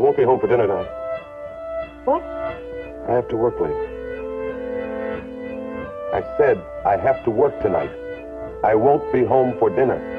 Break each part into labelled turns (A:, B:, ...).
A: won't be home for dinner tonight.
B: What?
A: I have to work late. I said I have to work tonight. I won't be home for dinner.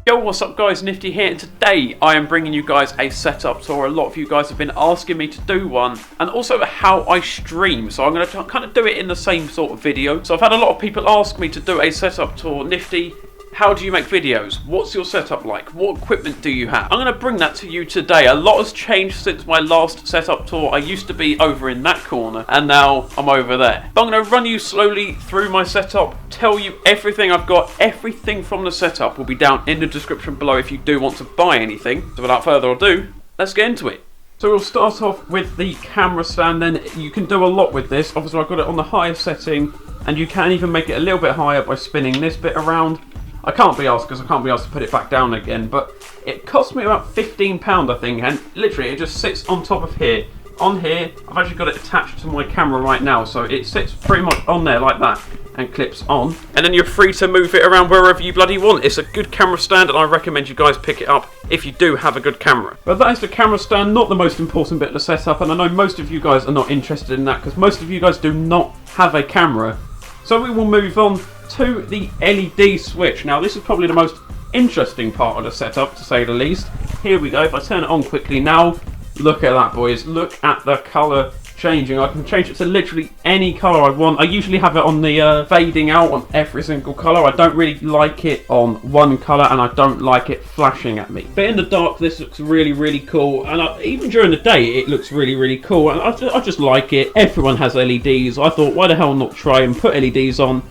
C: Yo, what's up guys, Nifty here, and today I am bringing you guys a setup tour. A lot of you guys have been asking me to do one, and also how I stream, so I'm going to kind of do it in the same sort of video. So I've had a lot of people ask me to do a setup tour. Nifty, how do you make videos? What's your setup like? What equipment do you have? I'm going to bring that to you today. A lot has changed since my last setup tour. I used to be over in that corner, and now I'm over there. But I'm going to run you slowly through my setup, tell you everything I've got. Everything from the setup will be down in the description below if you do want to buy anything. So without further ado, let's get into it. So we'll start off with the camera stand then. You can do a lot with this. Obviously I've got it on the highest setting, and you can even make it a little bit higher by spinning this bit around. I can't be asked because I can't be asked to put it back down again, but it cost me about £15 I think, and literally it just sits on top of here. On here, I've actually got it attached to my camera right now, so it sits pretty much on there like that and clips on. And then you're free to move it around wherever you bloody want. It's a good camera stand, and I recommend you guys pick it up if you do have a good camera. But that is the camera stand, not the most important bit of the setup, and I know most of you guys are not interested in that because most of you guys do not have a camera. So we will move on to the LED switch. Now this is probably the most interesting part of the setup, to say the least. Here we go. If I turn it on quickly now, look at that boys, look at the colour changing. I can change it to literally any colour I want. I usually have it on the fading out on every single colour. I don't really like it on one colour, and I don't like it flashing at me. But in the dark this looks really cool, and even during the day it looks really cool, and I just like it. Everyone has LEDs. I thought why the hell not try and put LEDs on,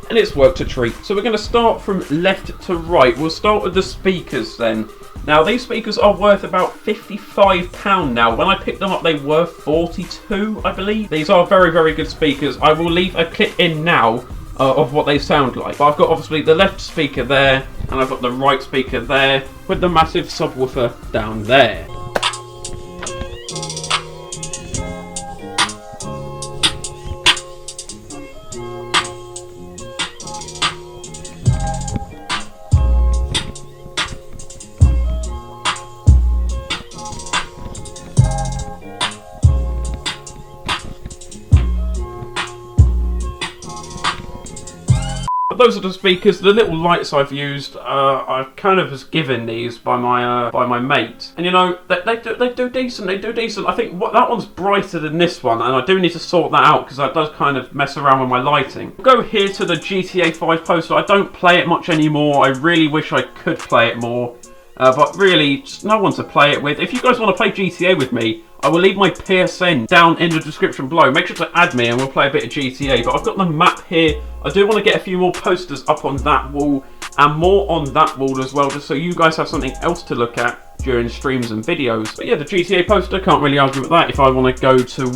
C: and it's worked a treat. So we're going to start from left to right. We'll start with the speakers then. Now these speakers are worth about £55 now. When I picked them up they were 42 I believe. These are very good speakers. I will leave a clip in now of what they sound like. But I've got obviously the left speaker there, and I've got the right speaker there with the massive subwoofer down there. Those are the speakers. The little lights I've used, I've kind of was given these by my mate, and you know they do decent. They do decent. I think that one's brighter than this one, and I do need to sort that out because that does kind of mess around with my lighting. We'll go here to the GTA 5 poster. I don't play it much anymore. I really wish I could play it more, but really just no one to play it with. If you guys want to play GTA with me, I will leave my PSN down in the description below. Make sure to add me and we'll play a bit of GTA. But I've got the map here. I do want to get a few more posters up on that wall and more on that wall as well, just so you guys have something else to look at during streams and videos. But yeah, the GTA poster, can't really argue with that. If I want to go to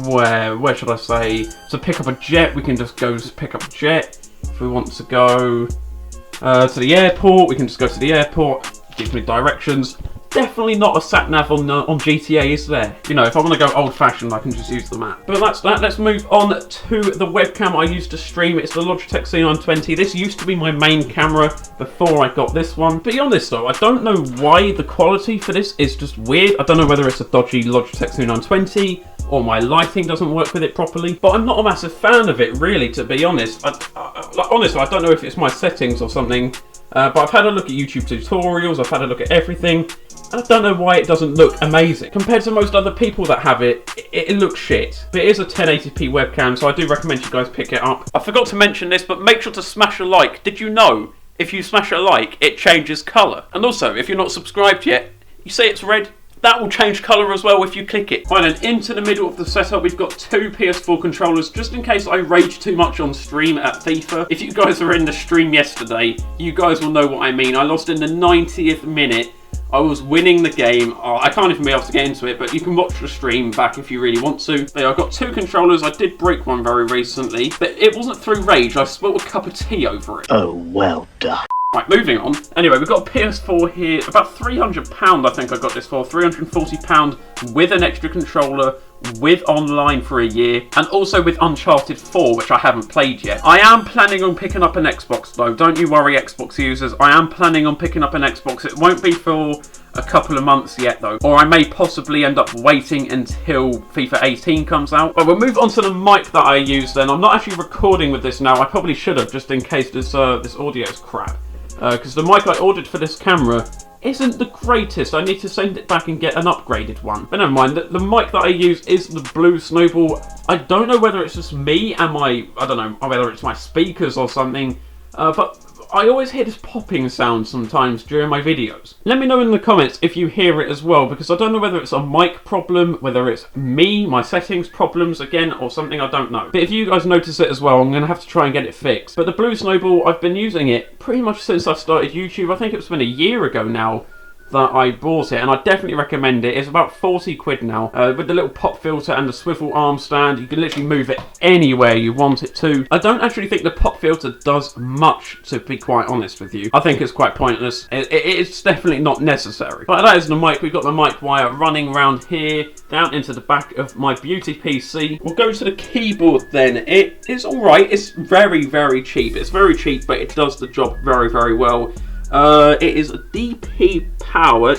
C: where should I say, to pick up a jet, we can just go pick up a jet. If we want to go to the airport, we can just go to the airport. It gives me directions. Definitely not a sat-nav on GTA, is there? You know, if I want to go old-fashioned, I can just use the map. But that's that. Let's move on to the webcam I used to stream. It's the Logitech C920. This used to be my main camera before I got this one. But be honest though, I don't know why the quality for this is just weird. I don't know whether it's a dodgy Logitech C920 or my lighting doesn't work with it properly. But I'm not a massive fan of it, really, to be honest. Honestly, I don't know if it's my settings or something. But I've had a look at YouTube tutorials, I've had a look at everything, and I don't know why it doesn't look amazing. Compared to most other people that have it, it looks shit. But it is a 1080p webcam, so I do recommend you guys pick it up. I forgot to mention this, but make sure to smash a like. Did you know, if you smash a like, it changes colour? And also, if you're not subscribed yet, you say it's red, That will change colour as well if you click it. Right then, into the middle of the setup, we've got two PS4 controllers, just in case I rage too much on stream at FIFA. If you guys were in the stream yesterday, you guys will know what I mean. I lost in the 90th minute. I was winning the game. Oh, I can't even be able to get into it, but you can watch the stream back if you really want to. But yeah, I've got two controllers. I did break one very recently, but it wasn't through rage. I spilled a cup of tea over it.
B: Oh, well done.
C: Right, moving on. Anyway, we've got a PS4 here. About £300 I think I got this for. £340 with an extra controller, with online for a year, and also with Uncharted 4, which I haven't played yet. I am planning on picking up an Xbox though. Don't you worry, Xbox users. I am planning on picking up an Xbox. It won't be for a couple of months yet though, or I may possibly end up waiting until FIFA 18 comes out. But we'll move on to the mic that I use then. I'm not actually recording with this now. I probably should have, just in case this audio is crap. Because the mic I ordered for this camera isn't the greatest. I need to send it back and get an upgraded one. But never mind, the mic that I use is the Blue Snowball. I don't know whether it's just me and I don't know whether it's my speakers or something, but I always hear this popping sound sometimes during my videos. Let me know in the comments if you hear it as well, because I don't know whether it's a mic problem, whether it's me, my settings problems again, or something, I don't know. But if you guys notice it as well, I'm going to have to try and get it fixed. But the Blue Snowball, I've been using it pretty much since I started YouTube. I think it's been a year ago now that I bought it, and I definitely recommend it. It's about 40 quid now, with the little pop filter and the swivel arm stand. You can literally move it anywhere you want it to. I don't actually think the pop filter does much, to be quite honest with you. I think it's quite pointless. It's definitely not necessary. But that is the mic. We've got the mic wire running around here, down into the back of my beauty PC. We'll go to the keyboard then. It is alright. It's very, very cheap. It's very cheap, but it does the job very, very well. It is a DB Power?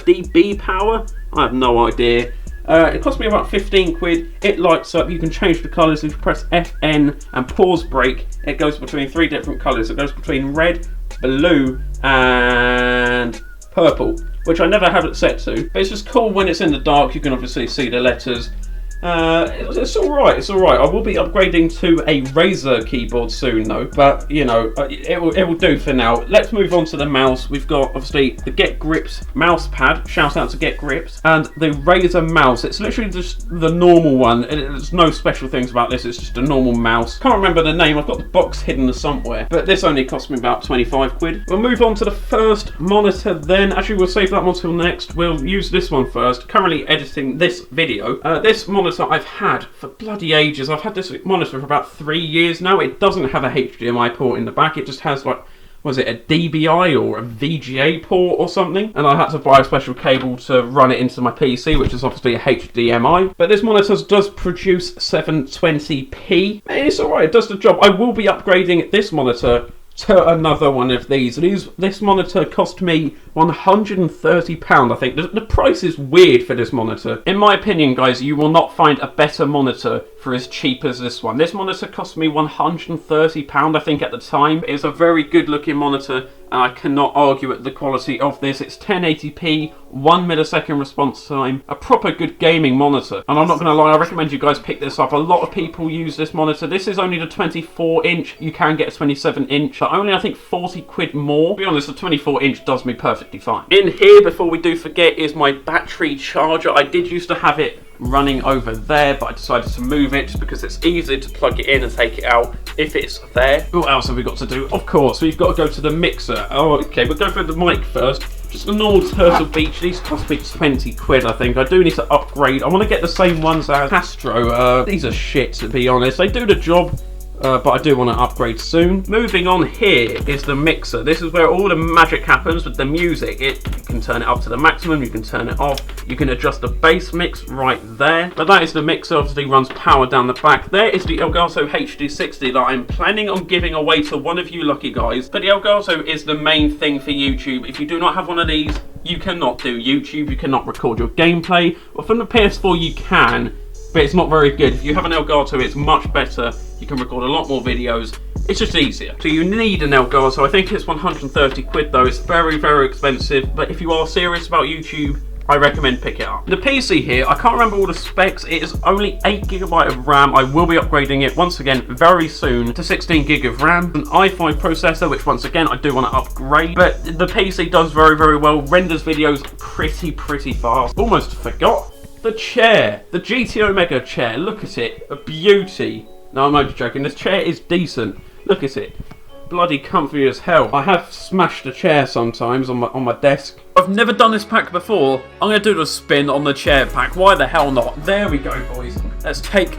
C: I have no idea. It cost me about 15 quid. It lights up. You can change the colours. If you press FN and pause break, it goes between 3 different colours. It goes between red, blue, and purple, which I never have it set to. But it's just cool when it's in the dark. You can obviously see the letters. It's alright, it's alright. I will be upgrading to a Razer keyboard soon though, but you know, it will do for now. Let's move on to the mouse. We've got obviously the Get Grips mouse pad, shout out to Get Grips, and the Razer mouse. It's literally just the normal one. There's no special things about this, it's just a normal mouse. Can't remember the name, I've got the box hidden somewhere, but this only cost me about 25 quid. We'll move on to the first monitor then. Actually, we'll save that one till next. We'll use this one first. Currently editing this video. This monitor I've had for bloody ages. I've had this monitor for about 3 years now. It doesn't have a HDMI port in the back. It just has like, was it a DBI or a VGA port or something? And I had to buy a special cable to run it into my PC, which is obviously a HDMI. But this monitor does produce 720p. It's alright, it does the job. I will be upgrading this monitor to another one of these. This monitor cost me £130, I think. The price is weird for this monitor. In my opinion, guys, you will not find a better monitor for as cheap as this one. This monitor cost me £130, I think, at the time. It's a very good looking monitor, and I cannot argue at the quality of this. It's 1080p, 1 millisecond response time, a proper good gaming monitor. And I'm not going to lie, I recommend you guys pick this up. A lot of people use this monitor. This is only the 24 inch. You can get a 27 inch, but only I think 40 quid more. To be honest, the 24 inch does me perfectly fine. In here, before we do forget, is my battery charger. I did used to have it running over there, but I decided to move it just because it's easy to plug it in and take it out if it's there. What else have we got to do? Of course, we've got to go to the mixer. Oh, okay, we'll go for the mic first. Just a normal Turtle Beach. These cost me 20 quid, I think. I do need to upgrade. I want to get the same ones as Castro. These are shit, to be honest. They do the job, but I do want to upgrade soon. Moving on, here is the mixer. This is where all the magic happens with the music. You can turn it up to the maximum, you can turn it off, you can adjust the bass mix right there. But that is the mixer, obviously runs power down the back. There is the Elgato HD60 that I'm planning on giving away to one of you lucky guys. But the Elgato is the main thing for YouTube. If you do not have one of these, you cannot do YouTube, you cannot record your gameplay. Well, from the PS4 you can, but it's not very good. If you have an Elgato, it's much better. You can record a lot more videos. It's just easier. So you need an Elgato. I think it's 130 quid though. It's very, very expensive. But if you are serious about YouTube, I recommend pick it up. The PC here, I can't remember all the specs. It is only 8GB of RAM. I will be upgrading it once again very soon to 16GB of RAM. An i5 processor, which once again I do want to upgrade. But the PC does very, very well. Renders videos pretty fast. Almost forgot. The chair. The GT Omega chair. Look at it. A beauty. No, I'm only joking. This chair is decent. Look at it. Bloody comfy as hell. I have smashed a chair sometimes on my desk. I've never done this pack before. I'm going to do the spin on the chair pack. Why the hell not? There we go, boys. Let's take...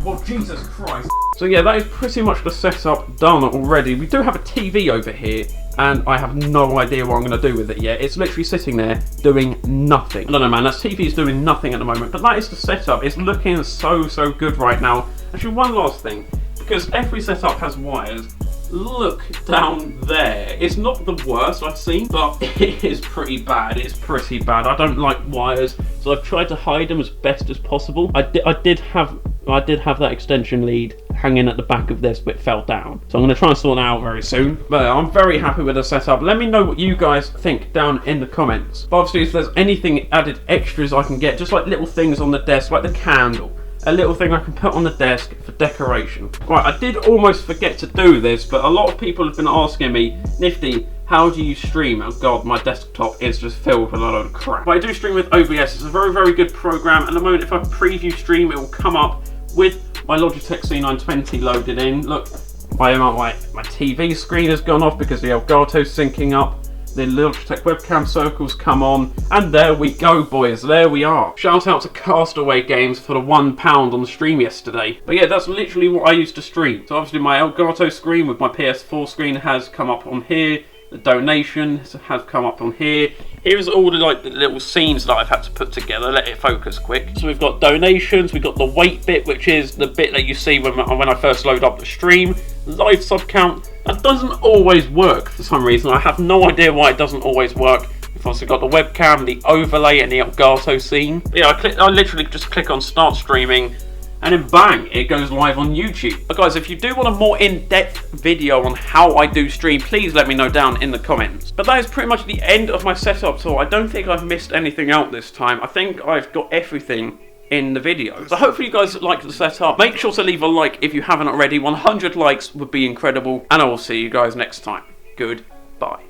C: Oh, Jesus Christ. So yeah, that is pretty much the setup done already. We do have a TV over here, and I have no idea what I'm going to do with it yet. It's literally sitting there doing nothing. I don't know, man. That TV is doing nothing at the moment, but that is the setup. It's looking so good right now. Actually, one last thing, because every setup has wires. Look down there. It's not the worst I've seen, but it is pretty bad. It's pretty bad. I don't like wires, so I've tried to hide them as best as possible. I did have that extension lead hanging at the back of this, but it fell down. So I'm going to try and sort that out very soon. But I'm very happy with the setup. Let me know what you guys think down in the comments. But obviously, if there's anything added extras I can get, just like little things on the desk, like the candle. A little thing I can put on the desk for decoration. Right, I did almost forget to do this, but a lot of people have been asking me, Nifty, how do you stream? Oh god, my desktop is just filled with a load of crap. But I do stream with OBS. It's a very good program. At the moment, if I preview stream, it will come up with my Logitech C920 loaded in. Look, my TV screen has gone off because the Elgato's syncing up. The Logitech webcam circles come on, and there we go, boys. There we are. Shout out to Castaway Games for the £1 on the stream yesterday. But yeah, that's literally what I used to stream. So obviously my Elgato screen with my PS4 screen has come up on here. The donations have come up on here. Here's all the little scenes that I've had to put together. Let it focus quick. So we've got donations. We've got the wait bit, which is the bit that you see when I first load up the stream. Live sub count. That doesn't always work for some reason. I have no idea why it doesn't always work. We've also got the webcam, the overlay, and the Elgato scene. But yeah, I literally just click on start streaming, and then bang, it goes live on YouTube. But guys, if you do want a more in-depth video on how I do stream, please let me know down in the comments. But that is pretty much the end of my setup tour. I don't think I've missed anything out this time. I think I've got everything in the video. So hopefully you guys like the setup. Make sure to leave a like if you haven't already. 100 likes would be incredible. And I will see you guys next time. Goodbye.